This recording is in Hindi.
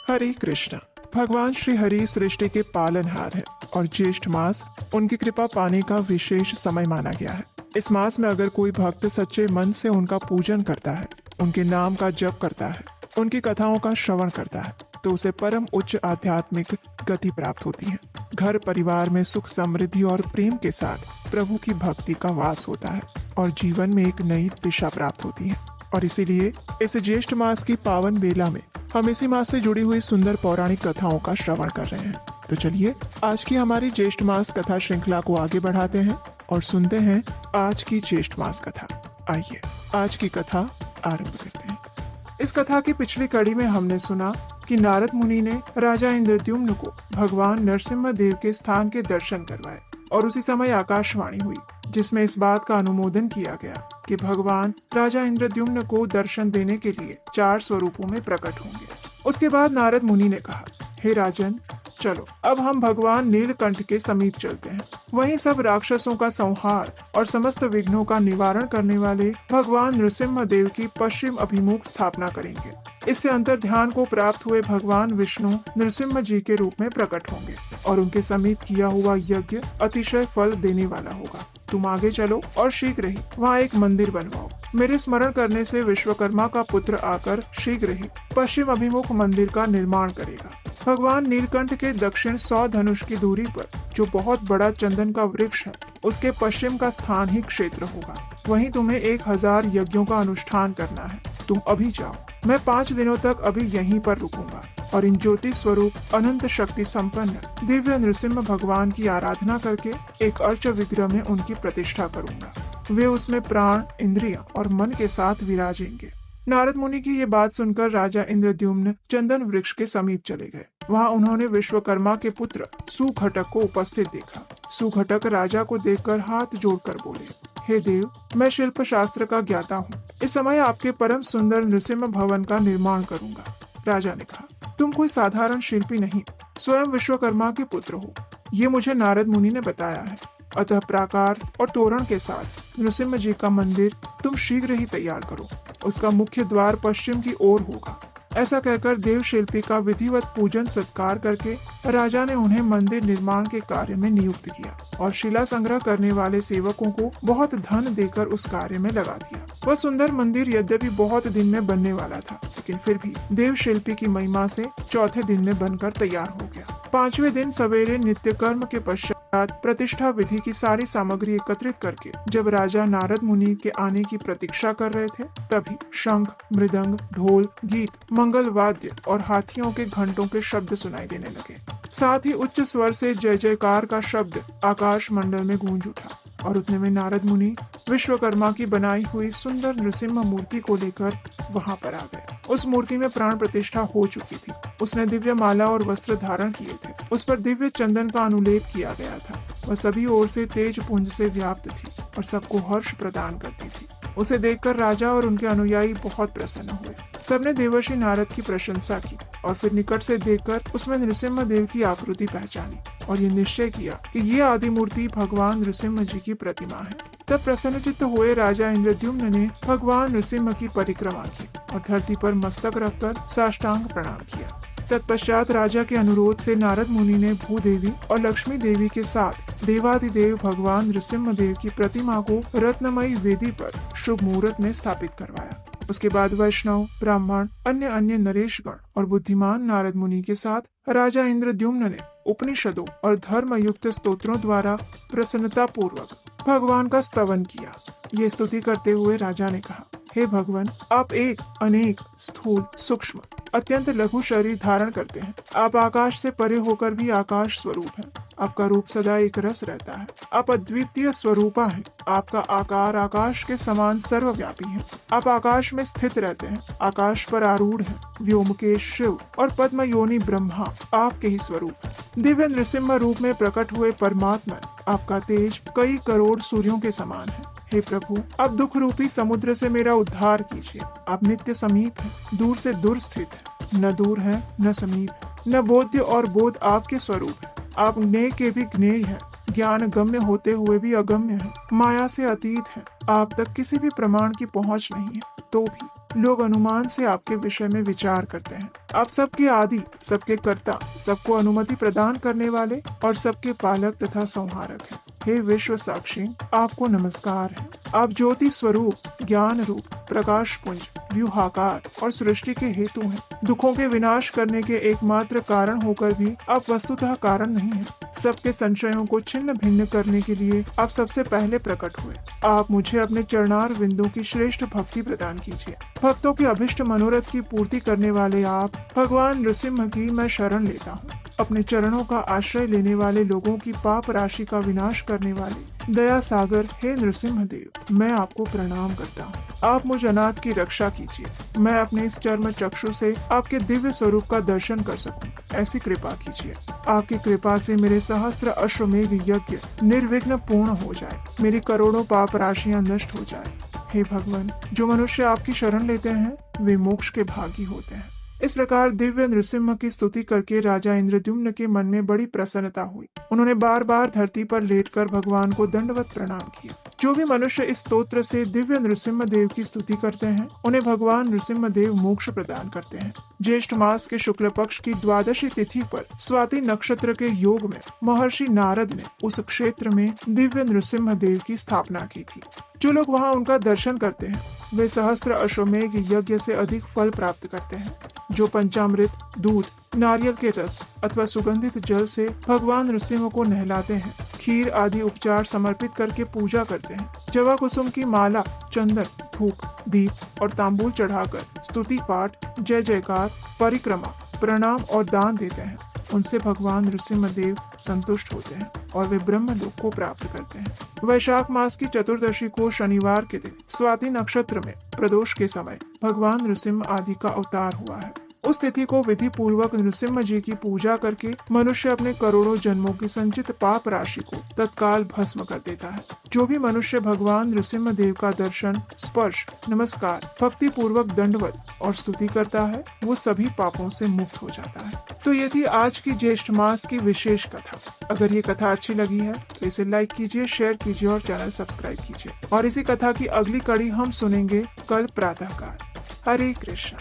हरे कृष्णा। भगवान श्री हरि सृष्टि के पालनहार है और ज्येष्ठ मास उनकी कृपा पाने का विशेष समय माना गया है। इस मास में अगर कोई भक्त सच्चे मन से उनका पूजन करता है, उनके नाम का जप करता है, उनकी कथाओं का श्रवण करता है, तो उसे परम उच्च आध्यात्मिक गति प्राप्त होती है। घर परिवार में सुख समृद्धि और प्रेम के साथ प्रभु की भक्ति का वास होता है और जीवन में एक नई दिशा प्राप्त होती है। और इसीलिए इस ज्येष्ठ मास की पावन बेला में हम इसी मास से जुड़ी हुई सुंदर पौराणिक कथाओं का श्रवण कर रहे हैं। तो चलिए आज की हमारी ज्येष्ठ मास कथा श्रृंखला को आगे बढ़ाते हैं और सुनते हैं आज की ज्येष्ठ मास कथा। आइए आज की कथा आरंभ करते हैं। इस कथा की पिछली कड़ी में हमने सुना कि नारद मुनि ने राजा इंद्रद्युम्न को भगवान नरसिम्हा देव के स्थान के दर्शन करवाए और उसी समय आकाशवाणी हुई जिसमें इस बात का अनुमोदन किया गया कि भगवान राजा इंद्रद्युम्न को दर्शन देने के लिए 4 स्वरूपों में प्रकट होंगे। उसके बाद नारद मुनि ने कहा, हे राजन, चलो अब हम भगवान नीलकंठ के समीप चलते हैं। वहीं सब राक्षसों का संहार और समस्त विघ्नों का निवारण करने वाले भगवान नृसिम्हा देव की पश्चिम अभिमुख स्थापना करेंगे। इससे अंतर ध्यान को प्राप्त हुए भगवान विष्णु नृसिम्हा जी के रूप में प्रकट होंगे और उनके समीप किया हुआ यज्ञ अतिशय फल देने वाला होगा। तुम आगे चलो और शीघ्र ही वहाँ एक मंदिर बनवाओ। मेरे स्मरण करने से विश्वकर्मा का पुत्र आकर शीघ्र ही पश्चिम अभिमुख मंदिर का निर्माण करेगा। भगवान नीलकंठ के दक्षिण 100 धनुष की दूरी पर जो बहुत बड़ा चंदन का वृक्ष है, उसके पश्चिम का स्थान ही क्षेत्र होगा। वहीं तुम्हें 1000 यज्ञों का अनुष्ठान करना है। तुम अभी जाओ, मैं 5 दिनों तक अभी यहीं पर रुकूंगा और इन ज्योति स्वरूप अनंत शक्ति संपन्न दिव्य नृसिम्हा भगवान की आराधना करके एक अर्च विग्रह में उनकी प्रतिष्ठा करूंगा। वे उसमें प्राण, इंद्रियां और मन के साथ विराजेंगे। नारद मुनि की ये बात सुनकर राजा इंद्रद्युम्न चंदन वृक्ष के समीप चले गए। वहाँ उन्होंने विश्वकर्मा के पुत्र सुघटक को उपस्थित देखा। सुघटक राजा को देखकर हाथ जोड़कर बोले, हे देव, मैं शिल्प शास्त्र का ज्ञाता हूँ। इस समय आपके परम सुंदर नृसिम्हा भवन का निर्माण करूंगा। राजा ने कहा, तुम कोई साधारण शिल्पी नहीं, स्वयं विश्वकर्मा के पुत्र हो। ये मुझे नारद मुनि ने बताया है। अतः प्राकार और तोरण के साथ नृसिम्हा जी का मंदिर तुम शीघ्र ही तैयार करो। उसका मुख्य द्वार पश्चिम की ओर होगा। ऐसा कहकर देव शिल्पी का विधिवत पूजन सत्कार करके राजा ने उन्हें मंदिर निर्माण के कार्य में नियुक्त किया और शिला संग्रह करने वाले सेवकों को बहुत धन देकर उस कार्य में लगा दिया। वह सुंदर मंदिर यद्यपि बहुत दिन में बनने वाला था, लेकिन फिर भी देव शिल्पी की महिमा से चौथे दिन में बनकर तैयार हो गया। 5वें दिन सवेरे नित्य कर्म के पश्चात प्रतिष्ठा विधि की सारी सामग्री एकत्रित करके जब राजा नारद मुनि के आने की प्रतीक्षा कर रहे थे, तभी शंख, मृदंग, ढोल, गीत, मंगल वाद्य और हाथियों के घंटों के शब्द सुनाई देने लगे। साथ ही उच्च स्वर से जय जयकार का शब्द आकाश मंडल में गूंज उठा और उतने में नारद मुनि विश्वकर्मा की बनाई हुई सुंदर नृसिम्हा मूर्ति को लेकर वहां पर आ गए। उस मूर्ति में प्राण प्रतिष्ठा हो चुकी थी। उसने दिव्य माला और वस्त्र धारण किए थे। उस पर दिव्य चंदन का अनुलेप किया गया था। वह सभी ओर से तेज पुंज से व्याप्त थी और सबको हर्ष प्रदान करती थी। उसे देखकर राजा और उनके अनुयायी बहुत प्रसन्न हुए। सबने देवर्षि नारद की प्रशंसा की और फिर निकट से देखकर उसमें नृसिम्हा देव की आकृति पहचानी और ये निश्चय किया कि ये आदि मूर्ति भगवान नृसिम्हा जी की प्रतिमा है। तब प्रसन्नचित्त हुए राजा इंद्रद्युम्न ने भगवान नृसिम्हा की परिक्रमा की और धरती पर मस्तक रखकर साष्टांग प्रणाम किया। तत्पश्चात राजा के अनुरोध से नारद मुनि ने भूदेवी और लक्ष्मी देवी के साथ देवादिदेव भगवान नृसिम्हा देव की प्रतिमा को रत्नमयी वेदी पर शुभ मुहूर्त में स्थापित करवाया। उसके बाद वैष्णव, ब्राह्मण, अन्य नरेशगण और बुद्धिमान नारद मुनि के साथ राजा इंद्रद्युम्न ने उपनिषदों और धर्म युक्त स्तोत्रों द्वारा प्रसन्नता पूर्वक भगवान का स्तवन किया। ये स्तुति करते हुए राजा ने कहा, हे भगवान, आप एक, अनेक, स्थूल, सूक्ष्म, अत्यंत लघु शरीर धारण करते हैं। आप आकाश से परे होकर भी आकाश स्वरूप हैं। आपका रूप सदा एक रस रहता है। आप अद्वितीय स्वरूपा हैं। आपका आकार आकाश के समान सर्वव्यापी है। आप आकाश में स्थित रहते हैं। आकाश पर आरूढ़ हैं। व्योमकेश शिव और पद्म योनि ब्रह्मा आपके ही स्वरूप है। दिव्य नृसिम्हा रूप में प्रकट हुए परमात्मा, आपका तेज कई करोड़ सूर्यों के समान है। हे प्रभु, आप दुख रूपी समुद्र से मेरा उद्धार कीजिए। आप नित्य समीप हैं, दूर से दूर स्थित है, न दूर है न समीप है, न बोध्य और बोध आपके स्वरूप है। आप ज्ञेय के भी ज्ञेय है, ज्ञान गम्य होते हुए भी अगम्य है, माया से अतीत है। आप तक किसी भी प्रमाण की पहुंच नहीं है, तो भी लोग अनुमान से आपके विषय में विचार करते हैं। आप सबके आदि, सबके कर्ता, सबको अनुमति प्रदान करने वाले और सबके पालक तथा संहारक हैं। हे विश्व साक्षी, आपको नमस्कार है। आप ज्योति स्वरूप, ज्ञान रूप, प्रकाश पुंज, व्यूहाकार और सृष्टि के हेतु हैं। दुखों के विनाश करने के एकमात्र कारण होकर भी आप वस्तुतः कारण नहीं हैं। सबके संशयों को छिन्न भिन्न करने के लिए आप सबसे पहले प्रकट हुए। आप मुझे अपने चरणार बिंदु की श्रेष्ठ भक्ति प्रदान कीजिए। भक्तों के अभिष्ट मनोरथ की पूर्ति करने वाले आप भगवान नृसिंह की मैं शरण लेता हूँ। अपने चरणों का आश्रय लेने वाले लोगों की पाप राशि का विनाश करने वाले दया सागर हे नृसिंह देव, मैं आपको प्रणाम करता हूँ। आप मुझ अनाथ की रक्षा कीजिए। मैं अपने इस चर्म चक्षु से आपके दिव्य स्वरूप का दर्शन कर सकूं, ऐसी कृपा कीजिए। आपकी कृपा से मेरे सहस्त्र अश्वमेघ यज्ञ निर्विघ्न पूर्ण हो जाए, मेरी करोड़ों पाप राशियां नष्ट हो जाए। हे भगवान, जो मनुष्य आपकी शरण लेते हैं वे मोक्ष के भागी होते हैं। इस प्रकार दिव्य नृसिंह की स्तुति करके राजा इंद्रद्युम्न के मन में बड़ी प्रसन्नता हुई। उन्होंने बार बार धरती पर लेटकर भगवान को दंडवत प्रणाम किया। जो भी मनुष्य इस स्तोत्र से दिव्य नृसिंह देव की स्तुति करते हैं उन्हें भगवान नृसिंह देव मोक्ष प्रदान करते हैं। ज्येष्ठ मास के शुक्ल पक्ष की द्वादशी तिथि पर स्वाति नक्षत्र के योग में महर्षि नारद ने उस क्षेत्र में दिव्य नृसिंह देव की स्थापना की थी। जो लोग वहाँ उनका दर्शन करते हैं वे सहस्त्र अश्वमेघ यज्ञ से अधिक फल प्राप्त करते हैं। जो पंचामृत, दूध, नारियल के रस अथवा सुगंधित जल से भगवान नृसिंह को नहलाते हैं, खीर आदि उपचार समर्पित करके पूजा करते हैं, जवा कुसुम की माला, चंदन, धूप, दीप और तांबूल चढ़ाकर स्तुति पाठ, जय जयकार, परिक्रमा, प्रणाम और दान देते हैं, उनसे भगवान नृसिंह देव संतुष्ट होते हैं और वे ब्रह्म लोक को प्राप्त करते हैं। वैशाख मास की चतुर्दशी को शनिवार के दिन स्वाति नक्षत्र में प्रदोष के समय भगवान नृसिंह आदि का अवतार हुआ है। उस तिथि को विधि पूर्वक नृसिंह जी की पूजा करके मनुष्य अपने करोड़ों जन्मों की संचित पाप राशि को तत्काल भस्म कर देता है। जो भी मनुष्य भगवान नृसिंह देव का दर्शन, स्पर्श, नमस्कार, भक्ति पूर्वक दंडवत और स्तुति करता है वो सभी पापों से मुक्त हो जाता है। तो ये थी आज की ज्येष्ठ मास की विशेष कथा। अगर ये कथा अच्छी लगी है तो इसे लाइक कीजिए, शेयर कीजिए और चैनल सब्सक्राइब कीजिए। और इसी कथा की अगली कड़ी हम सुनेंगे कल प्रातःकाल। हरे कृष्ण।